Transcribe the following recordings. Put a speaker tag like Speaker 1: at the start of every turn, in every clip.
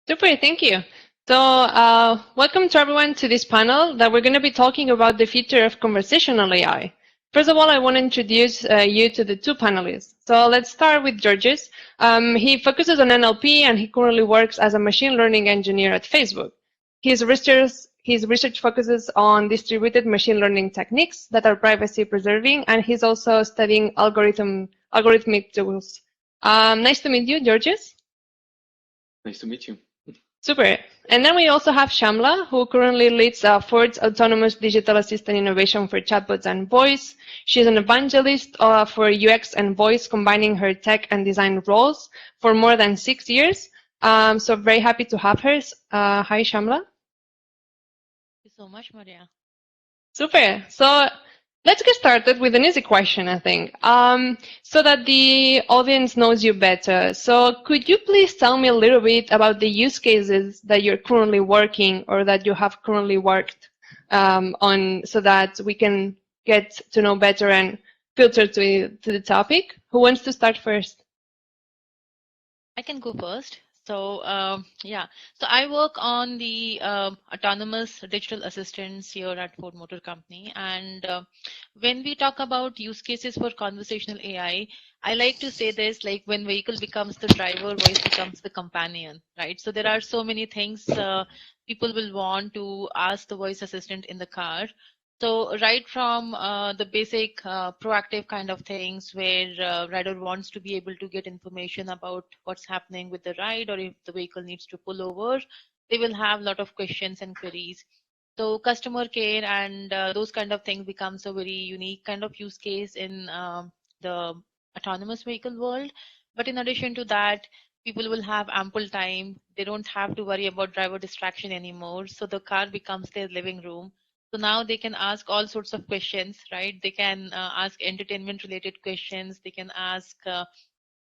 Speaker 1: Super, thank you. So, welcome to everyone to this panel that we're going to be talking about the future of conversational AI. First of all, I want to introduce you to the two panelists. So let's start with Georges. He focuses on NLP and he currently works as a machine learning engineer at Facebook. His research focuses on distributed machine learning techniques that are privacy preserving, and he's also studying algorithmic tools. Nice to meet you, Georges.
Speaker 2: Nice to meet you.
Speaker 1: Super. And then we also have Shamla, who currently leads Ford's autonomous digital assistant innovation for chatbots and voice. She's an evangelist for UX and voice, combining her tech and design roles for more than 6 years. So very happy to have her. Hi, Shamla.
Speaker 3: Thank you so much, Maria.
Speaker 1: Super. So let's get started with an easy question, I think, so that the audience knows you better. So could you please tell me a little bit about the use cases that you're currently working or that you have currently worked on so that we can get to know better and filter to the topic? Who wants to start first?
Speaker 3: I can go first. So so I work on the autonomous digital assistants here at Ford Motor Company. And when we talk about use cases for conversational AI, I like to say this, like when vehicle becomes the driver, voice becomes the companion, right? So there are so many things people will want to ask the voice assistant in the car. So right from the basic proactive kind of things where rider wants to be able to get information about what's happening with the ride or if the vehicle needs to pull over, they will have a lot of questions and queries. So customer care and those kind of things becomes a very unique kind of use case in the autonomous vehicle world. But in addition to that, people will have ample time. They don't have to worry about driver distraction anymore. So the car becomes their living room. So now they can ask all sorts of questions, right? They can ask entertainment related questions. They can ask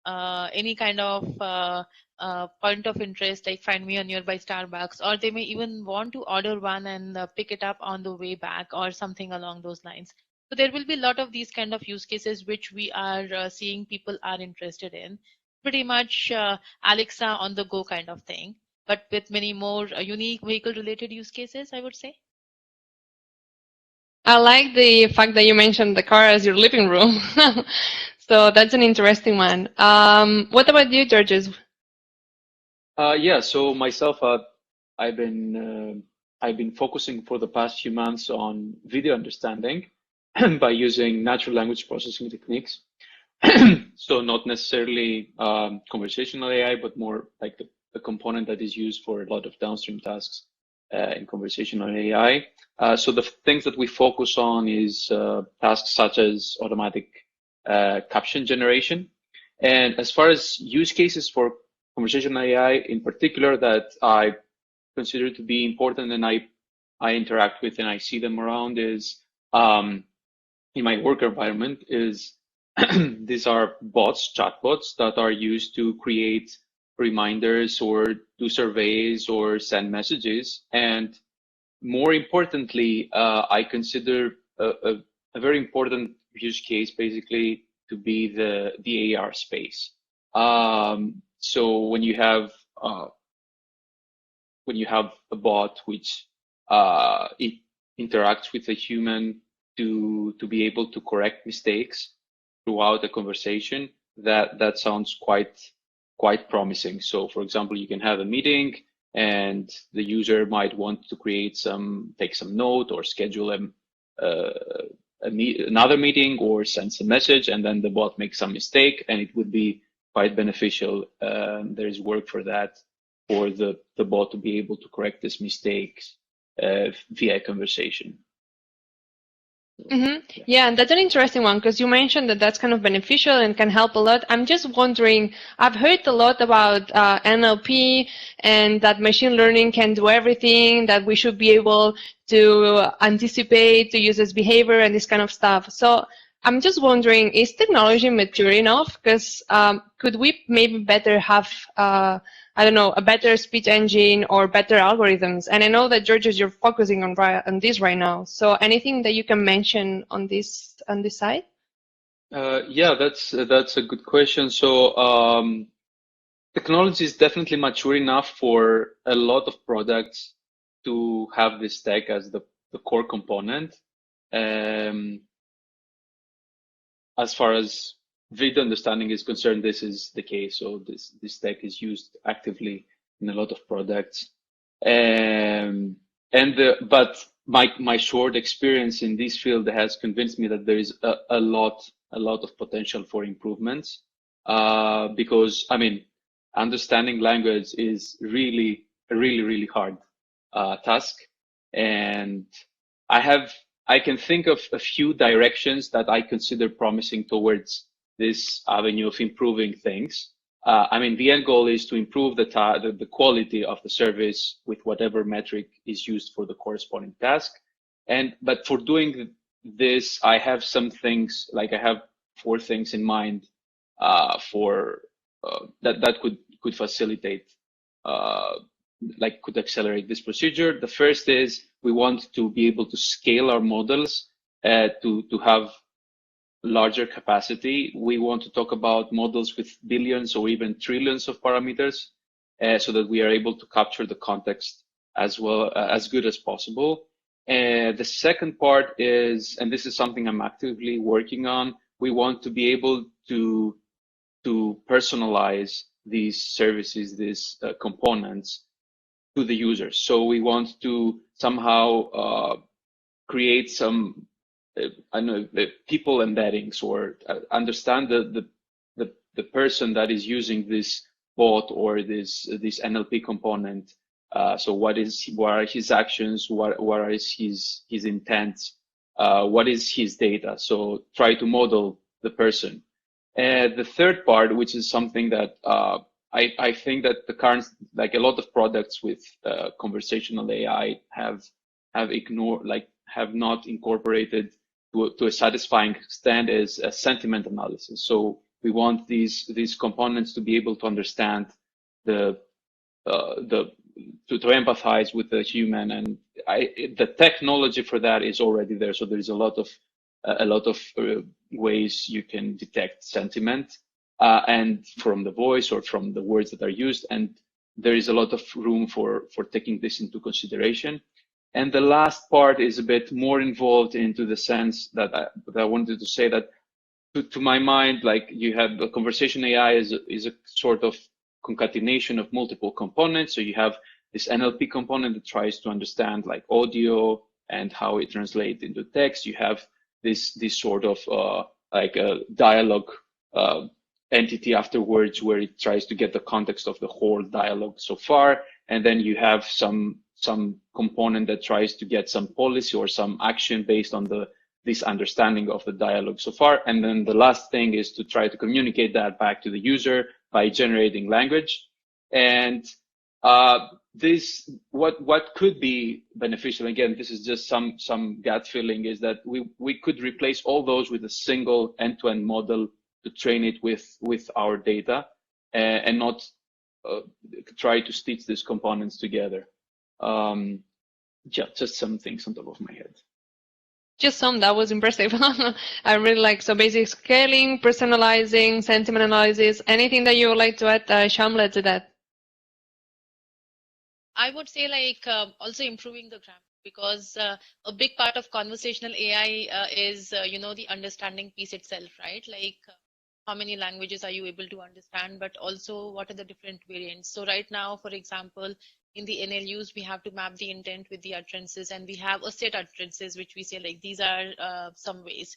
Speaker 3: any kind of point of interest, like find me a nearby Starbucks, or they may even want to order one and pick it up on the way back or something along those lines. So there will be a lot of these kind of use cases which we are seeing people are interested in. Pretty much Alexa on the go kind of thing, but with many more unique vehicle related use cases, I would say.
Speaker 1: I like the fact that you mentioned the car as your living room. So that's an interesting one. What about you, Georges?
Speaker 2: Yeah, so myself, I've been focusing for the past few months on video understanding by using natural language processing techniques. So not necessarily conversational AI, but more like the component that is used for a lot of downstream tasks in conversational AI. So the things that we focus on is tasks such as automatic caption generation. And as far as use cases for conversational AI in particular that I consider to be important and I interact with and I see them around is in my work environment is these are bots, chatbots that are used to create reminders or do surveys or send messages. And more importantly, I consider a very important use case basically to be the AR space. So when you have a bot which it interacts with a human to be able to correct mistakes throughout the conversation, that sounds quite promising. So, for example, you can have a meeting and the user might want to take some note or schedule another meeting or send some message, and then the bot makes some mistake, and it would be quite beneficial. There is work for that, for the bot to be able to correct these mistakes via conversation.
Speaker 1: Mm-hmm. Yeah, and that's an interesting one because you mentioned that that's kind of beneficial and can help a lot. I'm just wondering, I've heard a lot about NLP and that machine learning can do everything, that we should be able to anticipate the user's behavior and this kind of stuff. So I'm just wondering, is technology mature enough? Because could we maybe better have I don't know, a better speech engine or better algorithms? And I know that, Georges, you're focusing on this right now. So anything that you can mention on this side?
Speaker 2: Yeah, that's a good question. So technology is definitely mature enough for a lot of products to have this tech as the core component. Um, as far as video understanding is concerned, this is the case. So this tech is used actively in a lot of products. But my short experience in this field has convinced me that there is a lot of potential for improvements. Because I mean, understanding language is really a really hard task, and I can think of a few directions that I consider promising towards this avenue of improving things. I mean, the end goal is to improve the quality of the service with whatever metric is used for the corresponding task. But for doing this, I have some things, like I have 4 things in mind for that could facilitate, uh, like could accelerate this procedure. The first is we want to be able to scale our models to have larger capacity. We want to talk about models with billions or even trillions of parameters, so that we are able to capture the context as well as good as possible. The second part is, and this is something I'm actively working on, we want to be able to personalize these services, these components to the users. So we want to somehow create some, I don't know, the people embeddings, or understand the person that is using this bot or this NLP component. So what are his actions? What are his intents? What is his data? So try to model the person. The third part, which is something that I think that the current, like a lot of products with conversational AI have ignored, like have not incorporated to a satisfying extent, is a sentiment analysis. So we want these components to be able to understand the the to empathize with the human, and the technology for that is already there. So there is a lot of ways you can detect sentiment, and from the voice or from the words that are used, and there is a lot of room for taking this into consideration. And the last part is a bit more involved into the sense that I wanted to say that to my mind, like you have the conversation AI is a sort of concatenation of multiple components. So you have this NLP component that tries to understand like audio and how it translates into text. You have this sort of like a dialogue entity afterwards, where it tries to get the context of the whole dialogue so far. And then you have some component that tries to get some policy or some action based on this understanding of the dialogue so far. And then the last thing is to try to communicate that back to the user by generating language. And what could be beneficial, again, this is just some gut feeling, is that we could replace all those with a single end-to-end model to train it with our data, and not try to stitch these components together. Just some things on top of my head.
Speaker 1: Just some, that was impressive. I really like, so basic scaling, personalizing, sentiment analysis. Anything that you would like to add, Shamla, to that?
Speaker 3: I would say like also improving the grammar, because a big part of conversational AI is the understanding piece itself, right? Like how many languages are you able to understand, but also what are the different variants. So right now, for example, in the NLUs, we have to map the intent with the utterances, and we have a set utterances which we say like these are some ways.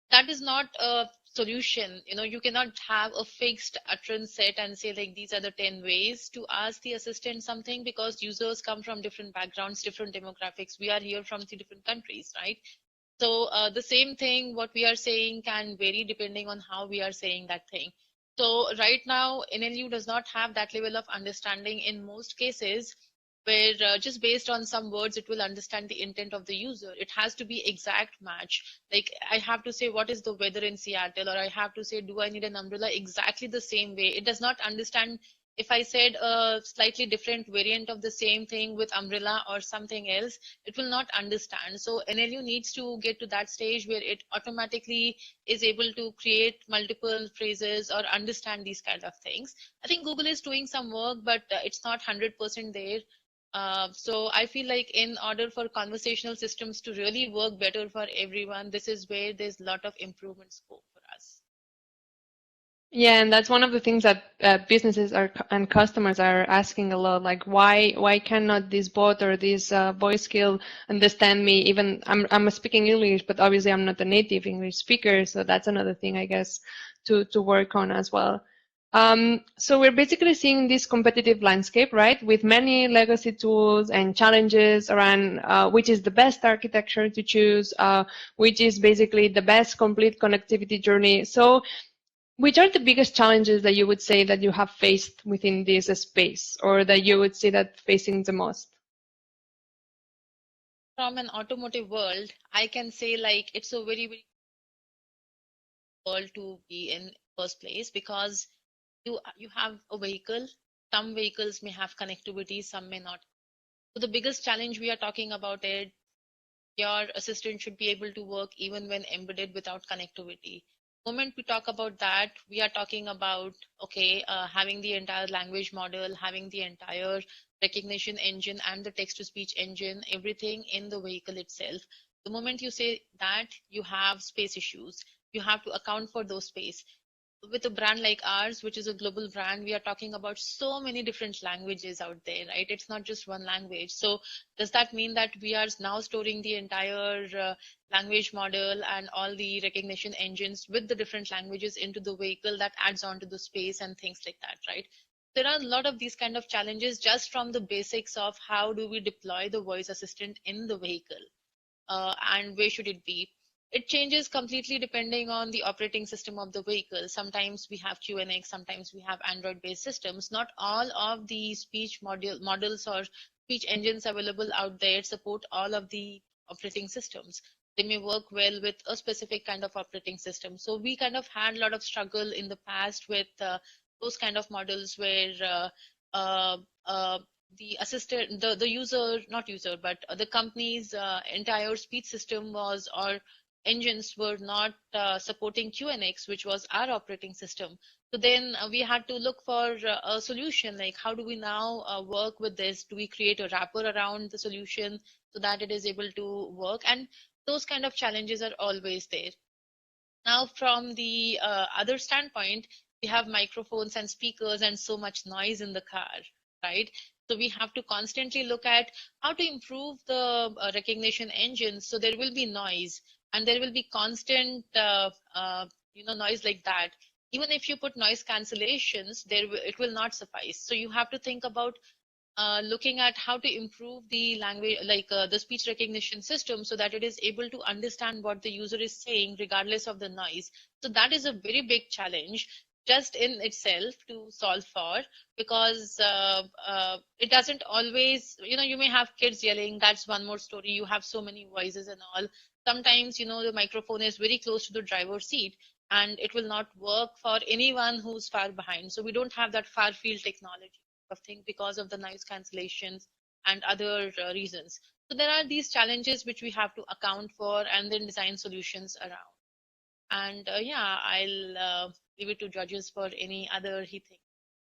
Speaker 3: That is not a solution. You cannot have a fixed utterance set and say like these are the 10 ways to ask the assistant something, because users come from different backgrounds, different demographics. We are here from 3 different countries, right? So the same thing, what we are saying can vary depending on how we are saying that thing. So right now, NLU does not have that level of understanding in most cases, where just based on some words, it will understand the intent of the user. It has to be exact match. Like I have to say, what is the weather in Seattle? Or I have to say, do I need an umbrella? Exactly the same way. It does not understand If I said a slightly different variant of the same thing with umbrella or something else, it will not understand. So NLU needs to get to that stage where it automatically is able to create multiple phrases or understand these kind of things. I think Google is doing some work, but it's not 100% there. So I feel like in order for conversational systems to really work better for everyone, this is where there's a lot of improvement scope for us.
Speaker 1: Yeah, and that's one of the things that businesses are and customers are asking a lot. Like, why cannot this bot or this voice skill understand me? Even I'm speaking English, but obviously I'm not a native English speaker, so that's another thing I guess to work on as well. So we're basically seeing this competitive landscape, right, with many legacy tools and challenges around which is the best architecture to choose, which is basically the best complete connectivity journey. So which are the biggest challenges that you would say that you have faced within this space, or that you would say that facing the most?
Speaker 3: From an automotive world, I can say like it's a very, very world to be in first place, because you have a vehicle. Some vehicles may have connectivity, some may not. So the biggest challenge we are talking about is your assistant should be able to work even when embedded without connectivity. The moment we talk about that, we are talking about, okay, having the entire language model, having the entire recognition engine and the text-to-speech engine, everything in the vehicle itself. The moment you say that, you have space issues. You have to account for those space. With a brand like ours, which is a global brand, we are talking about so many different languages out there, right? It's not just one language. So does that mean that we are now storing the entire language model and all the recognition engines with the different languages into the vehicle? That adds on to the space and things like that, right? There are a lot of these kind of challenges just from the basics of how do we deploy the voice assistant in the vehicle, and where should it be. It changes completely depending on the operating system of the vehicle. Sometimes we have QNX, sometimes we have Android-based systems. Not all of the speech models or speech engines available out there support all of the operating systems. They may work well with a specific kind of operating system. So we kind of had a lot of struggle in the past with those kind of models where uh, uh, the assistant, the user, not user, but the company's entire speech system was, or engines were not supporting QNX, which was our operating system. So then we had to look for a solution, like how do we now work with this? Do we create a wrapper around the solution so that it is able to work? And those kind of challenges are always there. Now, from the other standpoint, we have microphones and speakers and so much noise in the car, right? So we have to constantly look at how to improve the recognition engine. So there will be noise and there will be constant, noise like that. Even if you put noise cancellations, it will not suffice. So you have to think about looking at how to improve the language, like the speech recognition system, so that it is able to understand what the user is saying regardless of the noise. So that is a very big challenge just in itself to solve for, because it doesn't always, you may have kids yelling, that's one more story. You have so many voices and all. Sometimes, the microphone is very close to the driver's seat and it will not work for anyone who's far behind. So we don't have that far field technology of thing because of the noise cancellations and other reasons. So there are these challenges which we have to account for and then design solutions around. And yeah, I'll leave it to judges for any other he thinks.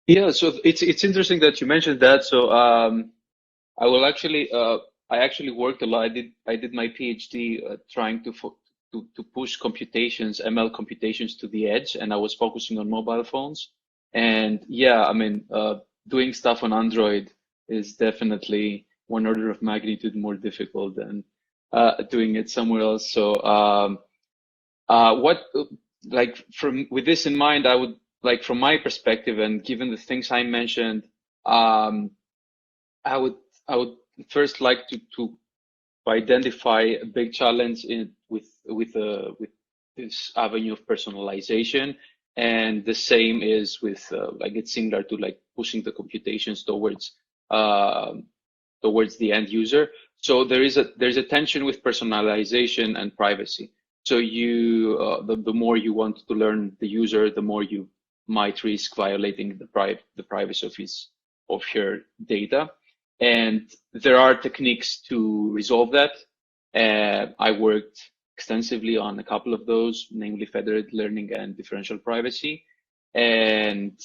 Speaker 2: Yeah, so it's interesting that you mentioned that. So I will actually I actually worked a lot. I did my PhD trying to push computations, ML computations to the edge, and I was focusing on mobile phones. And yeah, I mean, doing stuff on Android is definitely one order of magnitude more difficult than doing it somewhere else. So what like from with this in mind, I would like from my perspective and given the things I mentioned, um, I would I would first like to identify a big challenge with this avenue of personalization, and the same is with like it's similar to like pushing the computations towards the end user. So there's a tension with personalization and privacy. So the more you want to learn the user, the more you might risk violating the privacy of her data. And there are techniques to resolve that. I worked extensively on a couple of those, namely federated learning and differential privacy. And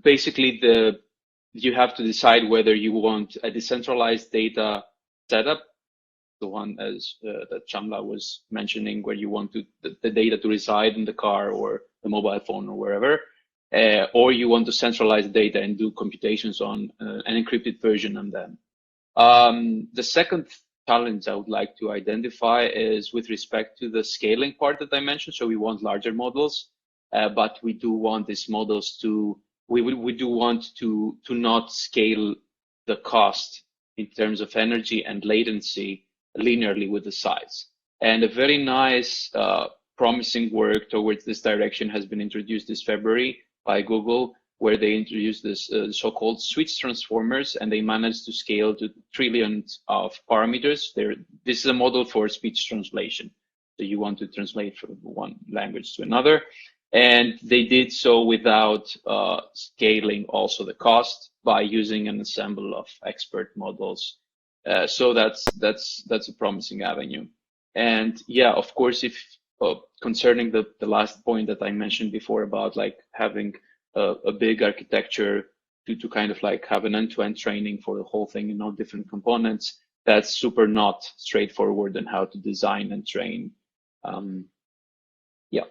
Speaker 2: basically, you have to decide whether you want a decentralized data setup, the one as that Shamla was mentioning, where you want the data to reside in the car or the mobile phone or wherever, or you want to centralize data and do computations on an encrypted version of them. The second challenge I would like to identify is with respect to the scaling part that I mentioned. So we want larger models, but we do want these models we do want to not scale the cost in terms of energy and latency linearly with the size. And a very nice, promising work towards this direction has been introduced this February by Google, where they introduced this so-called switch transformers, and they managed to scale to trillions of parameters. This is a model for speech translation. So you want to translate from one language to another. And they did so without scaling also the cost by using an ensemble of expert models. So that's a promising avenue. And yeah, of course, if concerning the last point that I mentioned before about like having a big architecture to kind of like have an end-to-end training for the whole thing in all different components, that's super not straightforward in how to design and train. Yeah.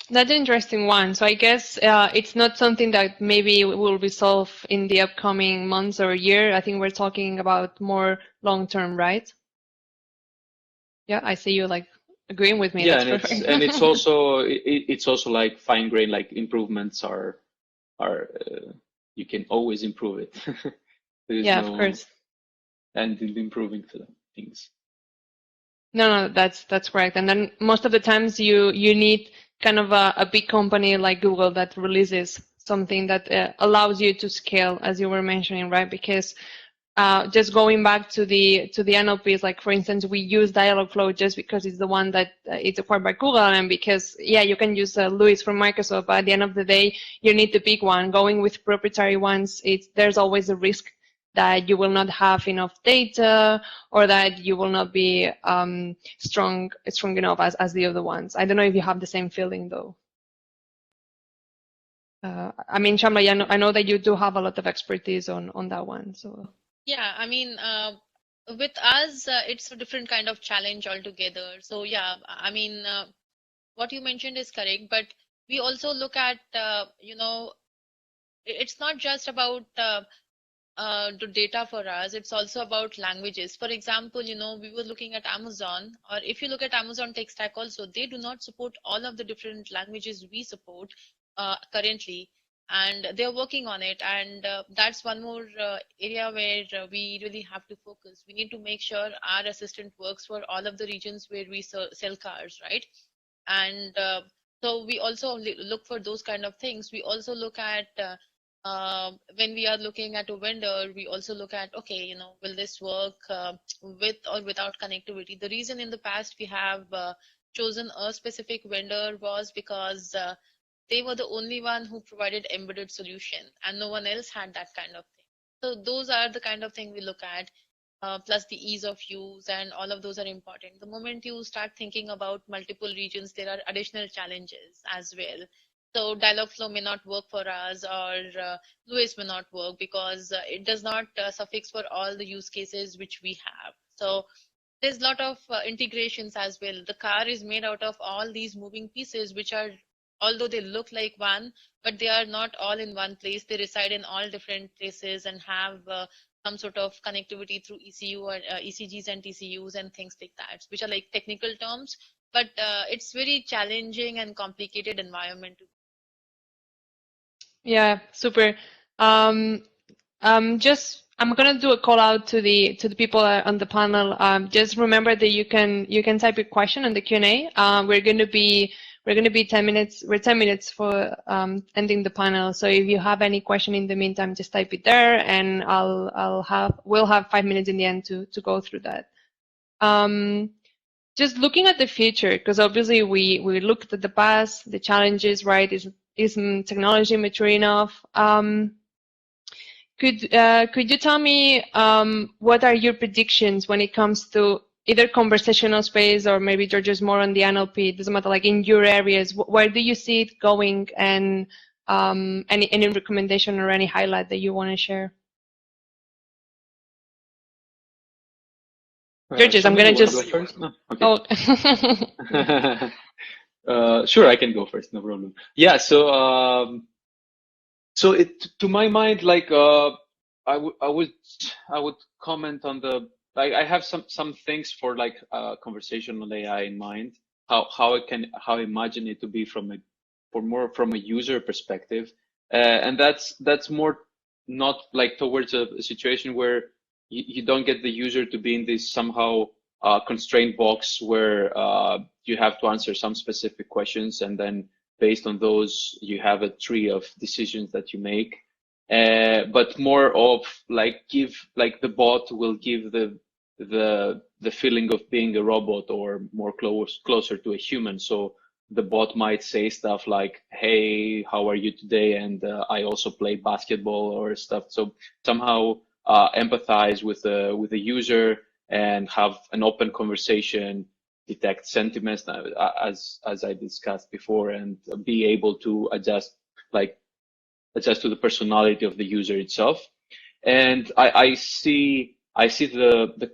Speaker 1: That's an interesting one. So I guess it's not something that maybe will resolve in the upcoming months or year. I think we're talking about more long-term, right? Yeah, I see you like agreeing with me.
Speaker 2: Yeah,
Speaker 1: that's perfect.
Speaker 2: and it's also like fine-grained, like improvements are you can always improve it. There's
Speaker 1: yeah,
Speaker 2: no
Speaker 1: of course.
Speaker 2: end in improving things.
Speaker 1: No, that's correct. And then most of the times you need kind of a big company like Google that releases something that allows you to scale, as you were mentioning, right? Because just going back to the NLPs, like for instance, we use Dialogflow just because it's the one that it's acquired by Google, and because you can use Louis from Microsoft, but at the end of the day, you need the big one. Going with proprietary ones, there's always a risk that you will not have enough data, or that you will not be strong enough as the other ones. I don't know if you have the same feeling though. I mean, Shamla, I know that you do have a lot of expertise on that one. So
Speaker 3: yeah, I mean, with us, it's a different kind of challenge altogether. So yeah, I mean, what you mentioned is correct, but we also look at, it's not just about the data for us, it's also about languages. For example, we were looking at Amazon, or if you look at Amazon Tech Stack also, they do not support all of the different languages we support currently, and they're working on it. And that's one more area where we really have to focus. We need to make sure our assistant works for all of the regions where we sell cars, right? And so we also look for those kind of things. We also look at when we are looking at a vendor, we also look at, okay, will this work with or without connectivity? The reason in the past we have chosen a specific vendor was because they were the only one who provided embedded solution, and no one else had that kind of thing. So those are the kind of thing we look at. Plus the ease of use, and all of those are important. The moment you start thinking about multiple regions, there are additional challenges as well. So Dialogflow may not work for us, or Louis may not work because it does not suffix for all the use cases which we have. So there's a lot of integrations as well. The car is made out of all these moving pieces, which are, although they look like one, but they are not all in one place. They reside in all different places and have some sort of connectivity through ECU or ECGs and TCUs and things like that, which are like technical terms, but it's very challenging and complicated environment.
Speaker 1: Yeah, super. I'm gonna do a call out to the people on the panel. Just remember that you can type your question in the Q&A. We're gonna be 10 minutes. We're 10 minutes for ending the panel. So if you have any question in the meantime, just type it there, and we'll have 5 minutes in the end to go through that. just looking at the future, because obviously we looked at the past, the challenges, right? Is technology mature enough? Could you tell me what are your predictions when it comes to either conversational space or maybe you're just more on the NLP? It doesn't matter, like in your areas, where do you see it going, and any recommendation or any highlight that you want to share? Georges, I'm gonna just.
Speaker 2: Go first? No? Okay.
Speaker 1: Oh.
Speaker 2: Sure, I can go first. No problem. Yeah. So to my mind, like I would comment on the, like, I have some things for like conversational AI in mind. How I imagine it to be more from a user perspective, and that's more not like towards a situation where you don't get the user to be in this somehow constrained box where you have to answer some specific questions, and then based on those you have a tree of decisions that you make, but more of like the bot will give the feeling of being a robot or more closer to a human. So the bot might say stuff like, "Hey, how are you today?" And I also play basketball or stuff. So somehow empathize with the user and have an open conversation, detect sentiments as I discussed before, and be able to adjust to the personality of the user itself. And I see the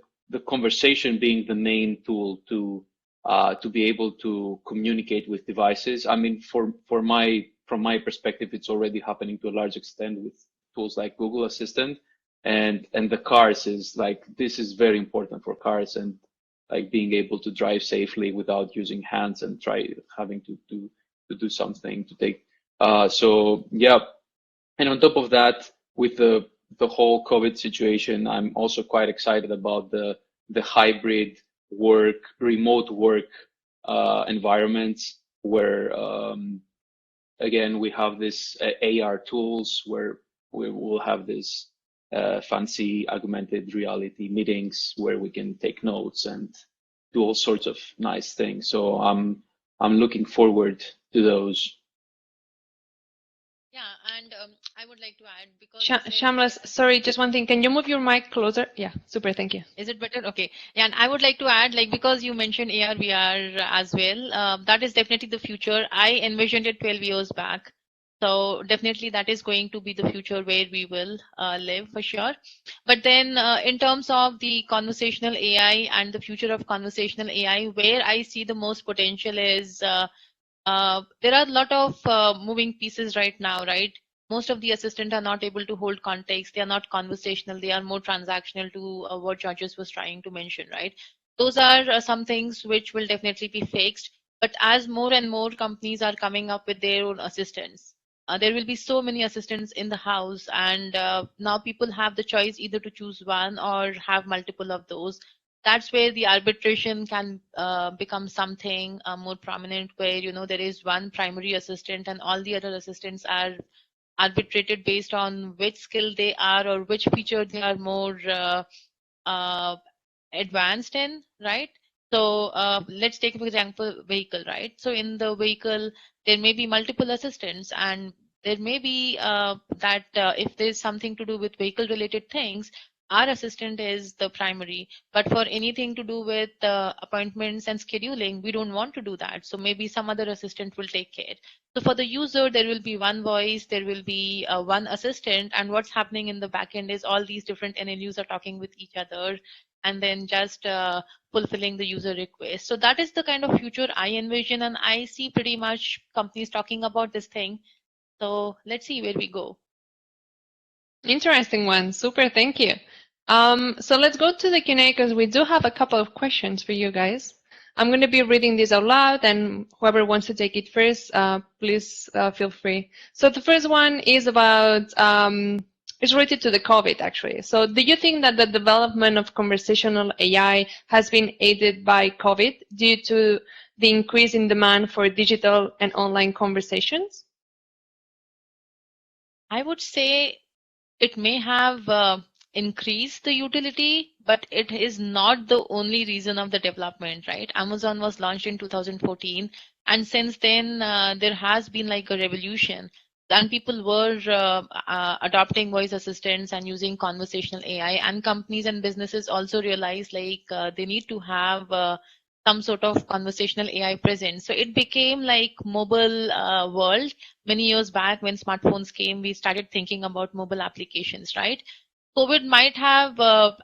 Speaker 2: conversation being the main tool to be able to communicate with devices. I mean, from my perspective, it's already happening to a large extent with tools like Google Assistant, and the cars is like, this is very important for cars, and like being able to drive safely without using hands and having to do something to take. So yeah, and on top of that, with the whole COVID situation, I'm also quite excited about the hybrid work, remote work environments where again we have this AR tools where we will have this fancy augmented reality meetings where we can take notes and do all sorts of nice things. So I'm looking forward to those.
Speaker 3: Yeah, and I would like to add, because
Speaker 1: Shamlas, sorry, just one thing. Can you move your mic closer? Yeah, super. Thank you.
Speaker 3: Is it better? Okay. Yeah, and I would like to add, like, because you mentioned AR, VR as well, that is definitely the future. I envisioned it 12 years back. So definitely that is going to be the future where we will live for sure. But then in terms of the conversational AI and the future of conversational AI, where I see the most potential is there are a lot of moving pieces right now, right? Most of the assistants are not able to hold context. They are not conversational. They are more transactional to what Georges was trying to mention, right? Those are some things which will definitely be fixed. But as more and more companies are coming up with their own assistants, there will be so many assistants in the house, and now people have the choice either to choose one or have multiple of those. That's where the arbitration can become something more prominent, where there is one primary assistant and all the other assistants are arbitrated based on which skill they are or which feature they are more uh, advanced in, right? So let's take for example vehicle, right? So in the vehicle there may be multiple assistants, and there may be that if there's something to do with vehicle related things, our assistant is the primary. But for anything to do with appointments and scheduling, we don't want to do that, so maybe some other assistant will take care. So for the user, there will be one voice, there will be one assistant, and what's happening in the backend is all these different NLUs are talking with each other and then just fulfilling the user request. So that is the kind of future I envision, and I see pretty much companies talking about this thing. So let's see where we go.
Speaker 1: Interesting one. Super. Thank you. So let's go to the Q&A because we do have a couple of questions for you guys. I'm going to be reading this out loud, and whoever wants to take it first, please feel free. So the first one is about, it's related to the COVID actually. So do you think that the development of conversational AI has been aided by COVID due to the increase in demand for digital and online conversations?
Speaker 3: I would say it may have increase the utility, but it is not the only reason of the development, right? Amazon was launched in 2014, and since then there has been like a revolution, and people were adopting voice assistants and using conversational AI, and companies and businesses also realized like they need to have some sort of conversational AI present. So it became like mobile world. Many years back when smartphones came, we started thinking about mobile applications, right? COVID might have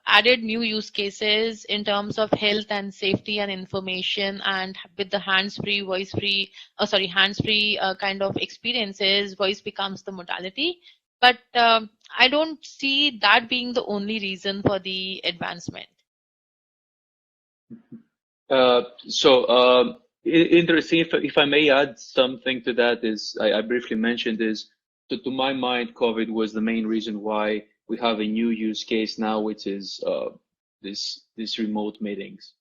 Speaker 3: added new use cases in terms of health and safety and information, and with the hands-free, voice-free, hands-free kind of experiences, voice becomes the modality. But I don't see that being the only reason for the advancement.
Speaker 2: Interesting. If I may add something to that, is I briefly mentioned is, so to my mind, COVID was the main reason why we have a new use case now, which is this remote meetings.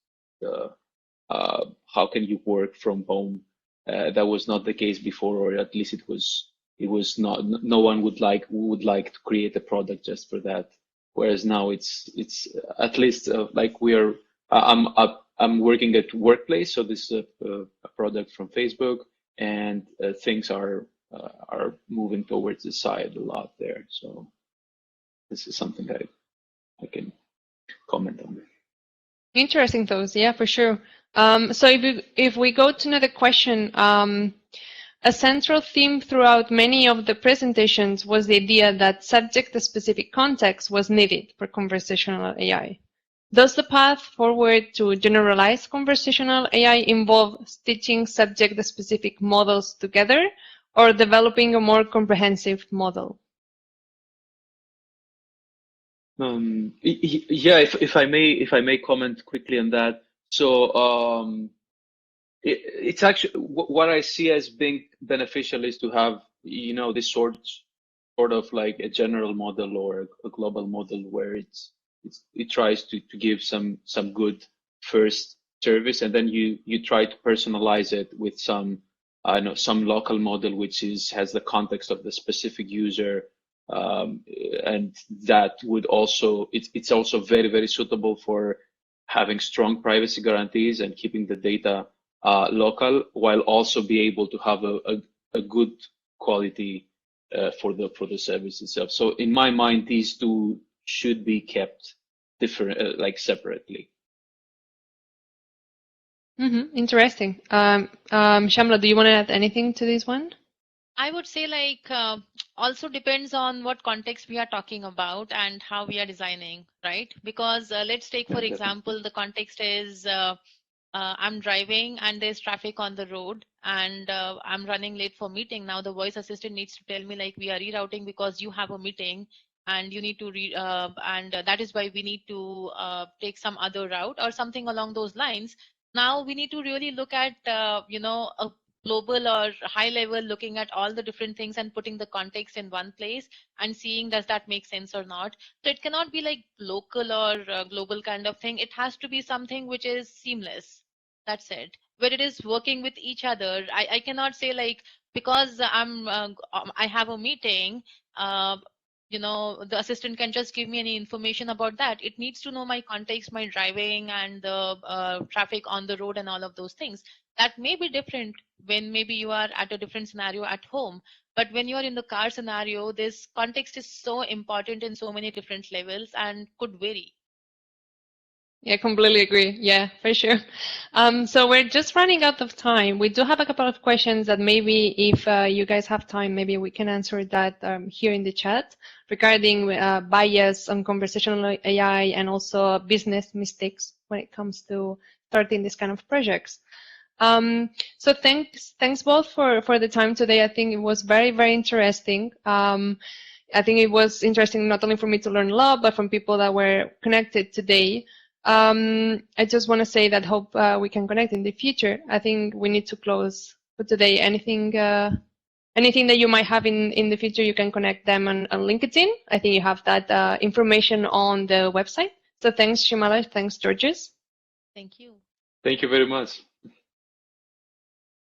Speaker 2: How can you work from home? That was not the case before, or at least it was not. No one would like to create a product just for that. Whereas now it's at least like we are. I'm working at workplace, so this is a product from Facebook, and things are moving towards the side a lot there. So this is something that I can comment on.
Speaker 1: Interesting thoughts, yeah, for sure. So if we go to another question, a central theme throughout many of the presentations was the idea that subject-specific context was needed for conversational AI. Does the path forward to generalize conversational AI involve stitching subject-specific models together or developing a more comprehensive model?
Speaker 2: Yeah, if I may comment quickly on that. So it's actually what I see as being beneficial is to have, you know, this sort of like a general model or a global model where it tries to give some good first service, and then you try to personalize it with some local model which has the context of the specific user, and that would also it's also very suitable for having strong privacy guarantees and keeping the data local, while also be able to have a good quality for the service itself. So in my mind, these two should be kept different, like separately.
Speaker 1: Interesting. Shamla, do you want to add anything to this one?
Speaker 3: I would say like also depends on what context we are talking about and how we are designing, right? Because let's take, for example, the context is I'm driving and there's traffic on the road, and I'm running late for meeting. Now the voice assistant needs to tell me like we are rerouting because you have a meeting and you need to that is why we need to take some other route or something along those lines. Now we need to really look at a global or high level, looking at all the different things and putting the context in one place and seeing does that make sense or not. So it cannot be like local or global kind of thing. It has to be something which is seamless. That's it. Where it is working with each other. I cannot say like because I have a meeting, the assistant can just give me any information about that. It needs to know my context, my driving, and the traffic on the road and all of those things. That may be different when maybe you are at a different scenario at home. But when you're in the car scenario, this context is so important in so many different levels and could vary.
Speaker 1: Yeah, completely agree. Yeah, for sure. So we're just running out of time. We do have a couple of questions that maybe if you guys have time, maybe we can answer that here in the chat regarding bias on conversational AI and also business mistakes when it comes to starting this kind of projects. So thanks both for the time today. I think it was very interesting. I think it was interesting not only for me to learn a lot, but from people that were connected today. I just want to say that hope we can connect in the future. I think we need to close for today. Anything that you might have in the future, you can connect them on LinkedIn. I think you have that information on the website. So thanks, Shimala. Thanks, Georges.
Speaker 3: Thank you.
Speaker 2: Thank you very much.